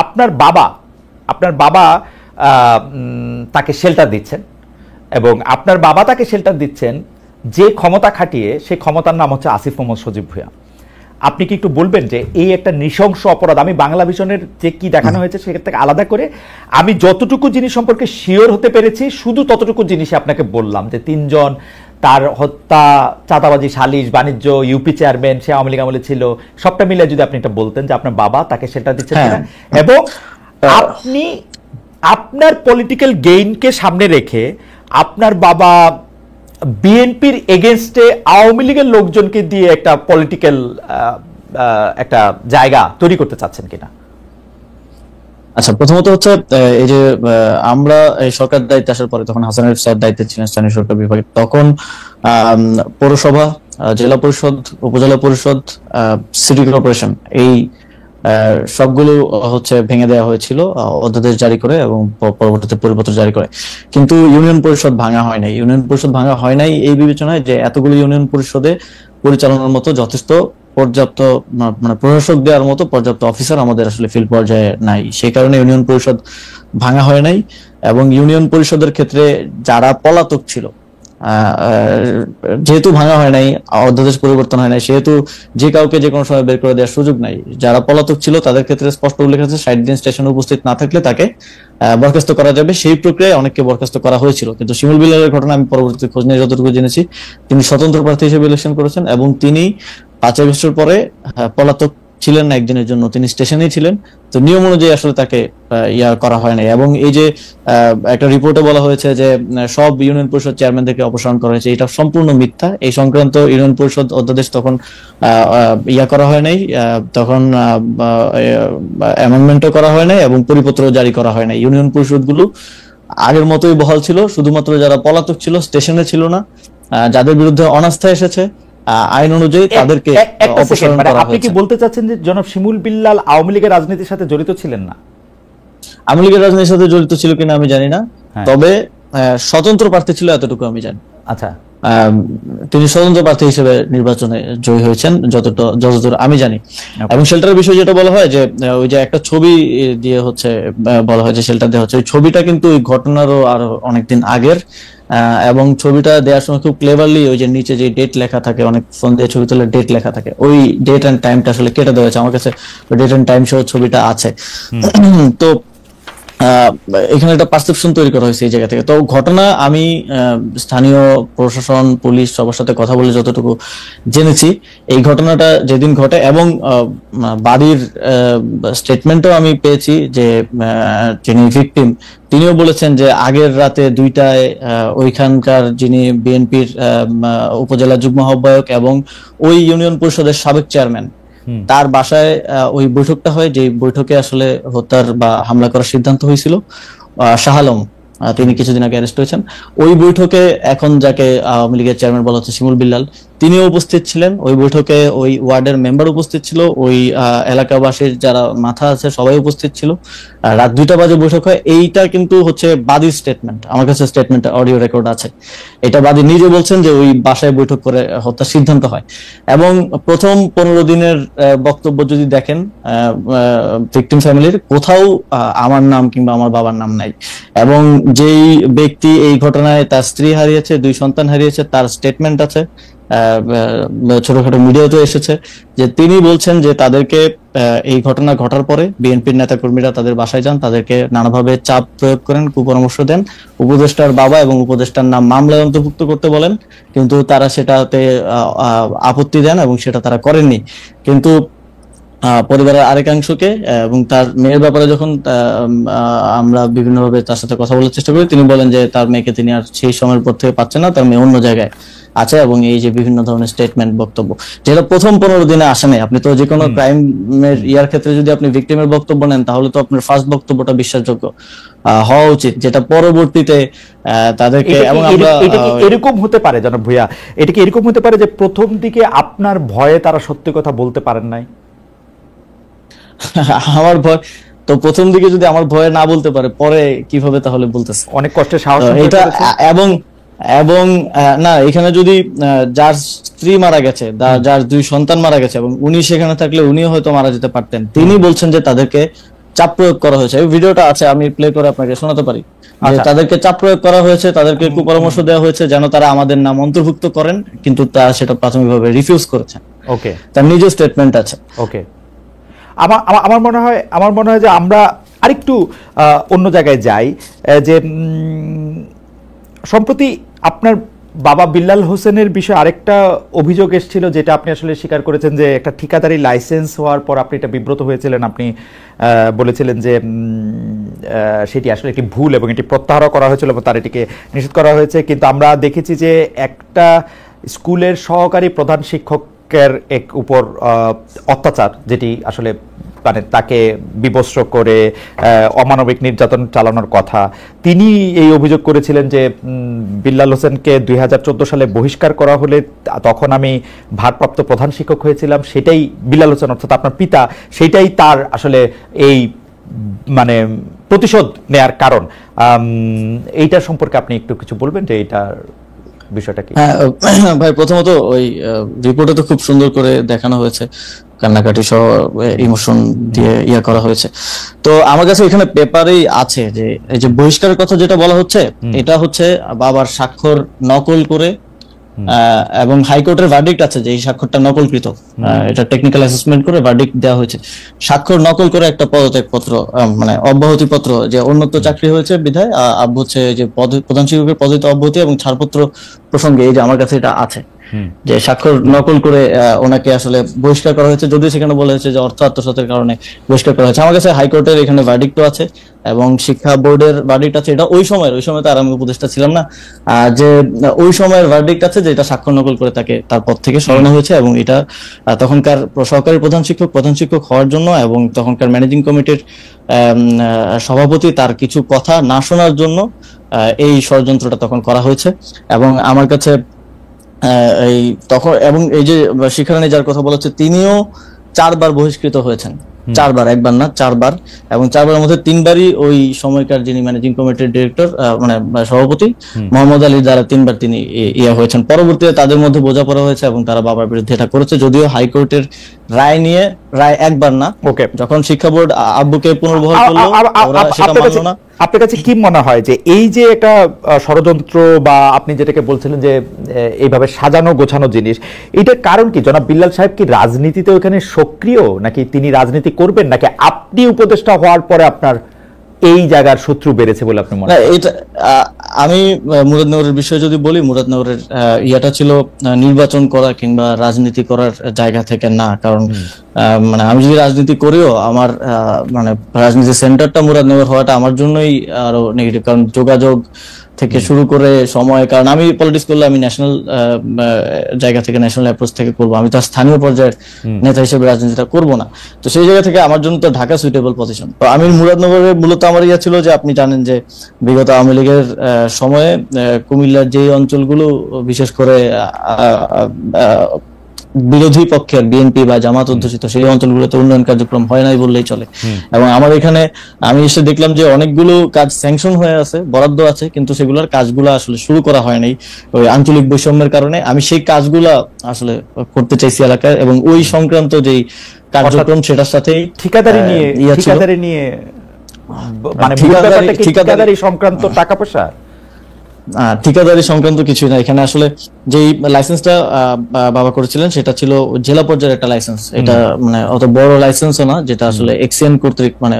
আপনার বাবা আপনার বাবা তাকে শেল্টার দিচ্ছেন, এবং আপনার বাবা তাকে শেল্টার দিচ্ছেন যে ক্ষমতা খাটিয়ে, সেই ক্ষমতার নাম হচ্ছে আসিফ মোহাম্মদ সজীব ভুঁইয়া। আপনি কি একটু বলবেন যে এই একটা নৃশংস অপরাধ, আমি বাংলা ভিশনের যে কি দেখানো হয়েছে সেখান থেকে আলাদা করে আমি যতটুকু জিনিস সম্পর্কে শিওর হতে পেরেছি শুধু ততটুকু জিনিসই আপনাকে বললাম, যে 3 জন, তার হত্যা, চাঁদাবাজি, সালিশ, বাণিজ্য, ইউপি চেয়ারম্যান, সে আওয়ামী লীগ আমলে ছিল, সবটা মিলে যদি আপনি এটা বলতেন যে আপনার বাবা তাকে সেটা দিচ্ছেন কিনা, এবং আপনি আপনার পলিটিক্যাল গেইনকে সামনে রেখে আপনার বাবা বিএনপির এগেনস্টে আওয়ামী লীগের লোকজনকে দিয়ে একটা পলিটিক্যাল একটা জায়গা তৈরি করতে চাচ্ছেন কিনা। আচ্ছা, প্রথমত হচ্ছে এই যে আমরা এই সরকার দায়িত্বে আসার পরে, তখন হাসান আরিফ স্যার দায়িত্বে ছিলেন স্থানীয় সরকার বিভাগে, তখন পৌরসভা, জেলা পরিষদ, উপজেলা পরিষদ, সিটি কর্পোরেশন, এই সবগুলো হচ্ছে ভেঙে দেওয়া হয়েছিল অধ্যাদেশ জারি করে এবং পরবর্তীতে পরিপত্র জারি করে। কিন্তু ইউনিয়ন পরিষদ ভাঙা হয় নাই। ইউনিয়ন পরিষদ ভাঙা হয় নাই এই বিবেচনায় যে এতগুলো ইউনিয়ন পরিষদে পরিচালনার মতো যথেষ্ট পর্যাপ্ত মানে প্রশাসক দেওয়ার মতো পর্যাপ্ত অফিসার আমাদের আসলে ফিল্ড পর্যায়ে নাই, সেই কারণে ইউনিয়ন পরিষদ ভাঙা হয় নাই। এবং ইউনিয়ন পরিষদের ক্ষেত্রে যারা পলাতক ছিল, যেহেতু ভাঙা হয় নাই, অধ্যাদেশ পরিবর্তন হয় নাই, সেহেতু যে কাউকে যে কোনো সময় বের করে দেওয়ার সুযোগ নাই। যারা পলাতক ছিল তাদের ক্ষেত্রে স্পষ্ট উল্লেখ আছে 60 দিন স্টেশনে উপস্থিত না থাকলে তাকে বরখাস্ত করা যাবে। সেই প্রক্রিয়ায় অনেককে বরখাস্ত করা হয়েছিল। কিন্তু শিমুল বিল্লালের ঘটনা আমি পরবর্তীতে খোঁজ নিয়ে যতটুকু জেনেছি, তিনি স্বতন্ত্র প্রার্থী হিসেবে ইলেকশন করেছেন এবং তিনি 5 আগস্টের পরে পলাতক ছিলেন না একদিনের জন্য, তিনি স্টেশনেই ছিলেন। তো নিয়ম অনুযায়ী আসলে তাকে করা হয় নাই। এবং এই যে একটা রিপোর্টে বলা হয়েছে যে সব ইউনিয়ন পরিষদ চেয়ারম্যানদেরকে অপসারণ করা হয়েছে, এটা সম্পূর্ণ মিথ্যা। এই সংক্রান্ত ইউনিয়ন পরিষদ অধ্যাদেশ তখন করা হয় নাই, তখন অ্যামেন্ডমেন্টও করা হয় নাই এবং পরিপত্র জারি করা হয় নাই। ইউনিয়ন পরিষদগুলো আগের মতোই বহাল ছিল। শুধুমাত্র যারা পলাতক ছিল, স্টেশনে ছিল না, যাদের বিরুদ্ধে অনাস্থা এসেছে, আইন অনুযায়ী তাদেরকে অপসারণ করা হয়েছে। আপনি কি বলতে চাচ্ছেন যে জনাব শিমুল বিল্লাল আওয়ামী লীগের রাজনীতির সাথে জড়িত ছিলেন না? আওয়ামী লীগের রাজনীতির সাথে জড়িত ছিল কিনা আমি জানি না, তবে স্বতন্ত্র প্রার্থী ছিল এতটুকু আমি জানি। আচ্ছা, তিনি স্বতন্ত্র প্রার্থী হিসেবে নির্বাচনে জয়ী হয়েছেন যতদূর আমি জানি। এবং শেল্টারের বিষয় যেটা বলা হয় যে ওই যে একটা ছবি দিয়ে হচ্ছে বলা হয় যে শেল্টার দেওয়া হচ্ছে, ওই ছবিটা কিন্তু ওই ঘটনারও আরো অনেকদিন আগের, এবং ছবিটা দেওয়ার সময় খুব ক্লেভারলি ওই যে নিচে যে ডেট লেখা থাকে, অনেক ফোন দিয়ে ছবি তুলে ডেট লেখা থাকে, ওই ডেট এন্ড টাইমটা আসলে কেটে দেওয়া হয়েছে। আমার কাছে ডেট এন্ড টাইম সহ ছবিটা আছে। তো এখানে একটা পারসেপশন তৈরি করা হয়েছে এই জায়গা থেকে। তো ঘটনা আমি স্থানীয় প্রশাসন, পুলিশ সবার সাথে কথা বলে যতটুকু জেনেছি, এই ঘটনাটা যেদিন ঘটে এবং বাড়ির স্টেটমেন্টও আমি পেয়েছি যে যিনি ভিকটিম তিনিও বলেছেন যে আগের রাতে 2টায় ওইখানকার যিনি বিএনপির উপজেলা যুগ্ম আহ্বায়ক এবং ওই ইউনিয়ন পরিষদের সাবেক চেয়ারম্যান, তার বাসায় ওই বৈঠকটা হয়, যে বৈঠকে আসলে হত্যার বা হামলা করার সিদ্ধান্ত হয়েছিল। শাহ আলম, তিনি কিছুদিন আগে অ্যারেস্ট হয়েছেন। ওই বৈঠকে এখন যাকে আওয়ামী লীগের চেয়ারম্যান বলা হচ্ছে শিমুল বিল্লাল, তিনিও উপস্থিত ছিলেন। ওই বৈঠকে ওই ওয়ার্ডের মেম্বার উপস্থিত ছিল, ওই এলাকাবাসীর যারা মাথা আছে সবাই উপস্থিত ছিল। রাত 2টা বাজে বৈঠক হয়। এইটা কিন্তু হচ্ছে বাদীর স্টেটমেন্ট, আমার কাছে স্টেটমেন্ট অডিও রেকর্ড আছে। এটা বাদী নিজে বলছেন যে ওই বাসায় বৈঠক করে হত্যার সিদ্ধান্ত হয়। এবং প্রথম 15 দিনের বক্তব্য যদি দেখেন ভিকটিম ফ্যামিলির, কোথাও আমার নাম কিংবা আমার বাবার নাম নাই। এবং যেই ব্যক্তি এই ঘটনায় তার স্ত্রী হারিয়েছে, 2 সন্তান হারিয়েছে, তার স্টেটমেন্ট আছে, ছোটখাটো মিডিয়াতে এসেছে, যে তিনি বলছেন যে তাদেরকে এই ঘটনা ঘটার পরে বিএনপির নেতাকর্মীরা তাদের বাসায় যান, তাদেরকে নানাভাবে চাপ প্রয়োগ করেন, কুপরামর্শ দেন, উপদেষ্টার বাবা এবং উপদেষ্টার নাম মামলায় অন্তর্ভুক্ত করতে বলেন, কিন্তু তারা সেটাতে আপত্তি দেন এবং সেটা তারা করেননি। কিন্তু পরিবারের আরেকাংশকে এবং তার মেয়ের ব্যাপারে যখন আমরা বিভিন্নভাবে তার সাথে কথা বলার চেষ্টা করি, তিনি বলেন যে তার মেয়েকে তিনি আর সেই সময়ের পর থেকে পাচ্ছেন না, তার মেয়ে অন্য জায়গায় আছে। এবং এই যে বিভিন্ন ধরনের স্টেটমেন্ট, বক্তব্য, যেটা প্রথম 15 দিনে আসে নাই। আপনি তো যে কোনো ক্রাইমের ইয়ার ক্ষেত্রে যদি আপনি ভিকটিমের বক্তব্য নেন, তাহলে তো আপনার ফার্স্ট বক্তব্যটা বিশ্বাসযোগ্য হওয়া উচিত, যেটা পরবর্তীতে তাদেরকে। এবং এরকম হতে পারে জনাব ভুঁইয়া, এটা কি এরকম হতে পারে যে প্রথম দিকে আপনার ভয়ে তারা সত্যি কথা বলতে পারেন নাই? আমার ভয় তো প্রথম দিকে যদি আমার ভয়ে না বলতে পারে, পরে কিভাবে তাহলে বলতেছে? অনেক কষ্টে সাহস এটা। এবং না, এখানে যদি যার স্ত্রী মারা গেছে, যার 2 সন্তান মারা গেছে এবং উনি সেখানে থাকলে উনিও হয়তো মারা যেতে পারতেন। তিনি বলছেন যে তাদেরকে চাপ প্রয়োগ করা হয়েছে। এই ভিডিওটা আছে, আমি প্লে করে আপনাকে শোনাতে পারি। যে তাদেরকে চাপ প্রয়োগ করা হয়েছে, তাদেরকে কুপরামর্শ দেওয়া হয়েছে যেন তারা আমাদের নাম অন্তর্ভুক্ত করেন, কিন্তু তারা সেটা প্রাথমিকভাবে রিফিউজ করেছেন। ওকে, তার নিজের স্টেটমেন্ট আছে। ওকে, আমার মনে হয় যে আমরা আরেকটু অন্য জায়গায় যাই। যে সম্প্রতি আপনার বাবা বিল্লাল হোসেনের বিষয়ে আরেকটা অভিযোগ এসেছিল, যেটা আপনি আসলে স্বীকার করেছেন, যে একটা ঠিকাদারি লাইসেন্স হওয়ার পর আপনি এটা বিব্রত হয়েছিলেন। আপনি বলেছিলেন যে সেটি আসলে একটি ভুল এবং এটি প্রত্যাহার করা হয়েছিল এবং তার এটিকে নিষেধ করা হয়েছে। কিন্তু আমরা দেখেছি যে একটা স্কুলের সহকারী প্রধান শিক্ষকের উপর অত্যাচার, যেটি আসলে মানে তাকে বিবস্ত্র করে অমানবিক নির্যাতন চালানোর কথা, তিনি এই অভিযোগ করেছিলেন যে বিল্লাল হোসেনকে 2014 সালে বহিষ্কার করা হলে তখন আমি ভারপ্রাপ্ত প্রধান শিক্ষক হয়েছিলাম, সেটাই বিল্লাল হোসেন অর্থাৎ আপনার পিতা, সেটাই তার আসলে এই মানে প্রতিশোধ নেয়ার কারণ। এইটা সম্পর্কে আপনি একটু কিছু বলবেন যে এইটার বিষয়টা কি? হ্যাঁ ভাই, প্রথমত ওই রিপোর্টে তো খুব সুন্দর করে দেখানো হয়েছে, কান্নাকাটি সহ ইমোশন দিয়ে ইয়া করা হয়েছে। তো আমার কাছে এখানে পেপারেই আছে যে এই যে বহিষ্কারের কথা যেটা বলা হচ্ছে, এটা হচ্ছে বাবার স্বাক্ষর নকল করে, এবং হাইকোর্টের ভার্ডিক্ট আছে যে এই স্বাক্ষরটা নকলকৃত, এটা টেকনিক্যাল অ্যাসেসমেন্ট করে ভার্ডিক্ট দেওয়া হয়েছে। স্বাক্ষর নকল করে একটা পদত্যাগ পত্র, মানে অব্যাহতি পত্র, যে অন্যত্র চাকরি হয়েছে বিধায় আব্বু হচ্ছে যে প্রধান শিক্ষকের পদে অব্যাহতি এবং ছাড়পত্র প্রসঙ্গে এই যে আমার কাছে এটা আছে, যে স্বাক্ষর নকল করে ওনাকে আসলে বহিষ্কার করা হয়েছে, যদিও সেখানে বলা হয়েছে যে অর্থ আত্মসাতের কারণে বহিষ্কার করা হয়েছে। আমার কাছে হাইকোর্টের এখানে ভার্ডিক্টও আছে এবং শিক্ষা বোর্ডের ভার্ডিক্ট আছে। এটা ওই সময় তো আর আমি উপদেষ্টা ছিলাম না, যে ওই সময়ের ভার্ডিক্ট আছে যে এটা স্বাক্ষর নকল করে তাকে তার পদ থেকে সরানো হয়েছে, এবং এটা তখনকার সহকারী প্রধান শিক্ষক হওয়ার জন্য এবং তখনকার ম্যানেজিং কমিটির সভাপতি তার কিছু কথা না শোনার জন্য এই ষড়যন্ত্রটা তখন করা হয়েছে। এবং আমার কাছে এই তখন, এবং এই যে শিক্ষারানী যার কথা বলা হচ্ছে, তিনিও 4 বার বহিষ্কৃত হয়েছেন, 4 বার, একবার না 4 বার, এবং 4 বারের মধ্যে 3 বারই ওই সময়কার যিনি ম্যানেজিং কমিটির ডিরেক্টর মানে সভাপতি মোহাম্মদ আলী দ্বারা 3 বার তিনি ইয়া হয়েছেন। পরবর্তীতে তাদের মধ্যে বোঝাপড়া হয়েছে এবং তারা বাবার বিরুদ্ধে এটা করেছে, যদিও হাইকোর্টের রায় একবার না, যখন শিক্ষা বোর্ড আব্বুকে পুনর্বহাল করলো ওরা সেটা মানলো না। আপনার কাছে কি মনে হয় যে এই যে একটা ষড়যন্ত্র বা আপনি যেটাকে বলছিলেন যে এইভাবে সাজানো গোছানো জিনিস, এটার কারণ কি? জনাব বিল্লাল সাহেব কি রাজনীতিতে ওখানে সক্রিয়, নাকি তিনি রাজনীতি করবেন, নাকি আপনি উপদেষ্টা হওয়ার পরে আপনার এই জায়গার শত্রু বেড়েছে বলে আপনি মনে করেন? এটা আমি মুরাদনগরের বিষয়ে যদি বলি, মুরাদনগরের ইয়াটা ছিল নির্বাচন করা কিংবা রাজনীতি করার জায়গা থেকে না। কারণ মানে আমি যদি রাজনীতি করিও, আমার মানে রাজনীতির সেন্টারটা মুরাদনগর হওয়াটা আমার জন্যই আরো নেগেটিভ। কারণ যোগাযোগ থেকে শুরু করে সময়, কারণ আমি পলিটিক্স করলে আমি ন্যাশনাল জায়গা থেকে, ন্যাশনাল অ্যাপ্রোচ থেকে করবো, আমি তো স্থানীয় পর্যায়ের নেতা হিসেবে রাজনীতিটা করবো না। তো সেই জায়গা থেকে আমার জন্য তো ঢাকা সুইটেবল পজিশন। তো আমি মুরাদনগরে মূলত আমার ইয়া ছিল যে, আপনি জানেন যে বিগত আওয়ামী লীগের সময়ে কুমিল্লার যে অঞ্চলগুলো বিশেষ করে বিরোধী পক্ষের বিএনপি বা জামাত অধ্যুষিত, সেই অঞ্চলগুলোতে উন্নয়ন কার্যক্রম হয় নাই বললেই চলে। এবং আমার এখানে আমি এসে দেখলাম যে অনেকগুলো কাজ স্যাংশন হয়ে আছে, বরাদ্দ আছে, কিন্তু সেগুলোর কাজগুলো আসলে শুরু করা হয় নাই ওই আঞ্চলিক বৈষম্যের কারণে। আমি সেই কাজগুলা আসলে করতে চাইছি এলাকায়, এবং ওই সংক্রান্ত যেই কার্যক্রম সেটার সাথে ঠিকাদারি নিয়ে মানে ঠিকাদারি সংক্রান্ত টাকা পয়সা, ঠিকাদারি সংক্রান্ত কিছু না এখানে। আসলে যেই লাইসেন্সটা বাবা করেছিলেন সেটা ছিল জেলা পর্যায়ের একটা লাইসেন্স। এটা মানে অত বড় লাইসেন্সও না, যেটা আসলে এক্সিএন কর্তৃক মানে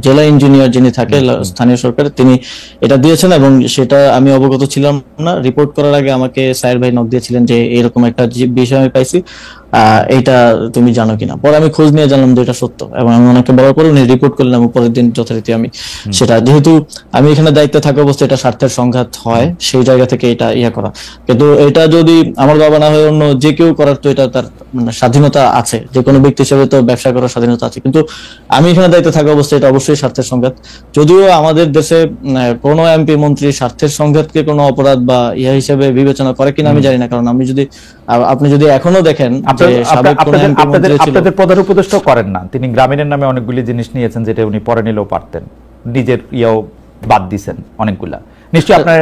জেলা ইঞ্জিনিয়ার যিনি থাকে স্থানীয় সরকার, তিনি এটা দিয়েছেন, এবং সেটা আমি অবগত ছিলাম না। রিপোর্ট করার আগে আমাকে সায়ের ভাই নক দিয়েছিলেন যে এরকম একটা বিষয় আমি পাইছি, এইটা তুমি জানো কিনা। পরে আমি খোঁজ নিয়ে জানলাম যে এটা সত্য, এবং আমি ওনাকে বলার পরে উনি রিপোর্ট করলেন, পরের দিন যথারীতি আমি সেটা, যেহেতু আমি এখানে দায়িত্বে থাকা অবস্থায় এটা স্বার্থের সংঘাত হয়, সেই জায়গা থেকে এটা ইয়া করা। কিন্তু এটা যদি আমার বাবা না হয়ে অন্য যে কেউ করার, তো এটা তার স্বাধীনতা আছে, যে কোনো ব্যক্তি হিসেবে তো ব্যবসা করার স্বাধীনতা আছে। কিন্তু আমি এখানে দায়িত্বে থাকা অবস্থায় এটা অবশ্যই স্বার্থের সংঘাত। যদিও আমাদের দেশে কোনো এমপি মন্ত্রী স্বার্থের সংঘাতকে কোনো অপরাধ বা ইয়া হিসেবে বিবেচনা করে কিনা আমি জানি না। কারণ আপনি যদি এখনো দেখেন, আপনাদের প্রধান উপদেষ্টা করেন না, তিনি গ্রামীণের নামে অনেকগুলি জিনিস নিয়েছেন যেটা উনি পরে নিলেও পারতেন, নিজের ইয়াও বাদ দিয়েছেন অনেকগুলা, নিশ্চয়ই আপনার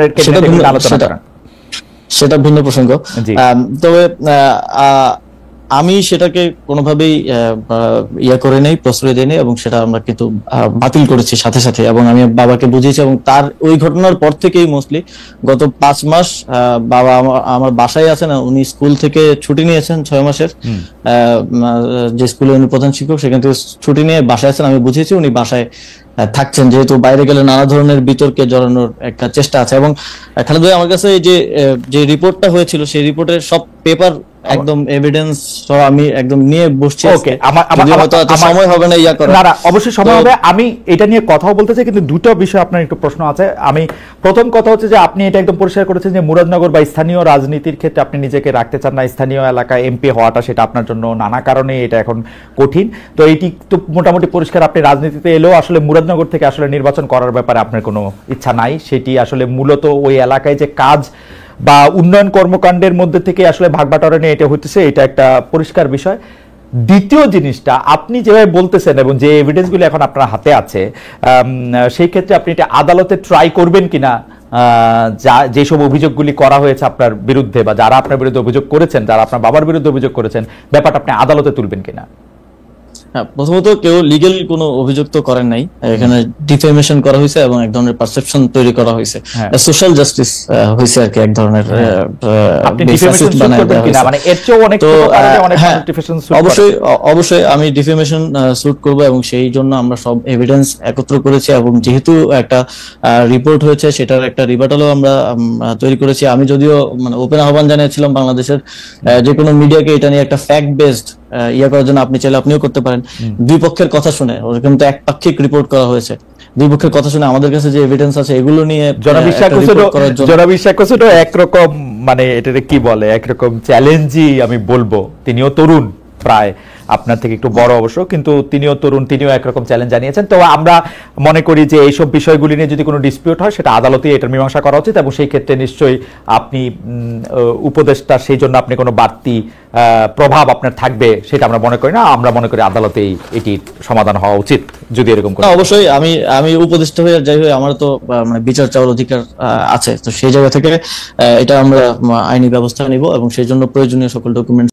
আলোচনা করেন, সেটা ভিন্ন প্রসঙ্গ। তবে আমি সেটাকে কোনোভাবেই ইয়ে করে নেই, প্রশ্রয় দিই এবং সেটা আমরা কিন্তু বাতিল করেছি সাথে সাথে, এবং আমি বাবাকে বুঝিয়েছি। এবং তার ওই ঘটনার পর থেকেই মোস্টলি গত 5 মাস বাবা আমার বাসায় আছেন। উনি স্কুল থেকে ছুটি নিয়েছেন 6 মাসের, যে স্কুলে উনি প্রধান শিক্ষক, সেখান থেকে ছুটি নিয়ে বাসায় আছেন। আমি বুঝিয়েছি উনি বাসায় থাকছেন, যেহেতু বাইরে গেলে নানা ধরনের বিতর্কে জড়ানোর একটা চেষ্টা আছে। এবং খালেদ ভাই, আমার কাছে এই যে রিপোর্টটা হয়েছিল, সেই রিপোর্টের সব পেপার একদম এভিডেন্স সব আমি একদম নিয়ে বসছি। ওকে, সময় হবে না ইয়া করা। না, অবশ্যই সময় হবে। আমি এটা নিয়ে কথাও বলতে চাই, কিন্তু দুটো বিষয় আপনার একটু প্রশ্ন আছে। আমি প্রথম কথা হচ্ছে যে আপনি এটা একদম পরিষ্কার করেছেন যে মুরাদনগর বা স্থানীয় রাজনীতির ক্ষেত্রে আপনি নিজেকে রাখতে চান না। স্থানীয় এলাকায় এমপি হওয়াটা সেটা আপনার জন্য নানা কারণে এটা এখন কঠিন। তো এইটি তো মোটামুটি পরিষ্কার, আপনি রাজনীতিতে এলেও আসলে মুরাদনগর থেকে আসলে নির্বাচন করার ব্যাপারে আপনার কোনো ইচ্ছা নাই। সেটি আসলে মূলত ওই এলাকায় যে কাজ বা উন্নয়ন কর্মকাণ্ডের মধ্যে থেকে আসলে ভাগবাটোয়ারা নিয়ে এটা হইতেছে, এটা একটা পরিষ্কার বিষয়। দ্বিতীয় জিনিসটা, আপনি যেভাবে বলতেছেন এবং যে এভিডেন্সগুলো এখন আপনার হাতে আছে, সেই ক্ষেত্রে আপনি এটা আদালতে ট্রাই করবেন কিনা, যেসব অভিযোগগুলি করা হয়েছে আপনার বিরুদ্ধে বা যারা আপনার বিরুদ্ধে অভিযোগ করেছেন, যারা আপনার বাবার বিরুদ্ধে অভিযোগ করেছেন, ব্যাপারটা আপনি আদালতে তুলবেন কিনা? হ্যাঁ, প্রথমত কেউ লিগ্যাল কোনো অভিযোগ তো করেন নাই, এখানে ডিফেমেশন করা হয়েছে এবং এক ধরনের পারসেপশন তৈরি করা হয়েছে, সোশ্যাল জাস্টিস হয়েছে আর কি, এক ধরনের আপনি ডিফেমেশন শুট করবেন কিনা, মানে এর চেয়ে অনেক ছোট কারণে অনেক ডিফেমেশন শুট। অবশ্যই আমি ডিফেমেশন শুট করব, এবং সেই জন্য আমরা সব এভিডেন্স একত্র করেছি। এবং যেহেতু একটা রিপোর্ট হয়েছে, সেটার একটা রিবাটালও আমরা তৈরি করেছি। আমি যদিও মানে ওপেন আহ্বান জানিয়েছিলাম বাংলাদেশের যে কোনো মিডিয়াকে এটা নিয়ে একটা ফ্যাক্ট বেসড ইয়া করার জন্য। আপনি চাইলে আপনিও করতে পারেন। দুই পক্ষের কথা শুনে, ওরা কিন্তু একপাক্ষিক রিপোর্ট করা হয়েছে। দুই পক্ষের কথা শুনে আমাদের কাছে যে এভিডেন্স আছে এগুলো নিয়ে জনবিশ্বাস একরকম, মানে এটাকে কি বলে, একরকম চ্যালেঞ্জই আমি বলবো। তিনিও তরুণ, প্রায় আপনার থেকে একটু বড় অবশ্য, কিন্তু তিনিও তরুণ, তিনিও একরকম চ্যালেঞ্জ জানিয়েছেন। তো আমরা মনে করি যে এইসব বিষয়গুলি নিয়ে যদি কোনো ডিসপিউট হয়, সেটা আদালতেই এটার মীমাংসা করা উচিত। এবং সেই ক্ষেত্রে নিশ্চয়ই আপনি উপদেষ্টা, সেই জন্য আপনি কোনো বাড়তি প্রভাব আপনার থাকবে সেটা আমরা মনে করি না। আমরা মনে করি আদালতেই এটির সমাধান হওয়া উচিত, যদি এরকম করে। অবশ্যই আমি উপদেষ্টা হয়ে যাই হয়ে আমার তো মানে বিচার চাওয়ার অধিকার আছে, তো সেই জায়গা থেকে এটা আমরা আইনি ব্যবস্থা নিব এবং সেই জন্য প্রয়োজনীয় সকল ডকুমেন্ট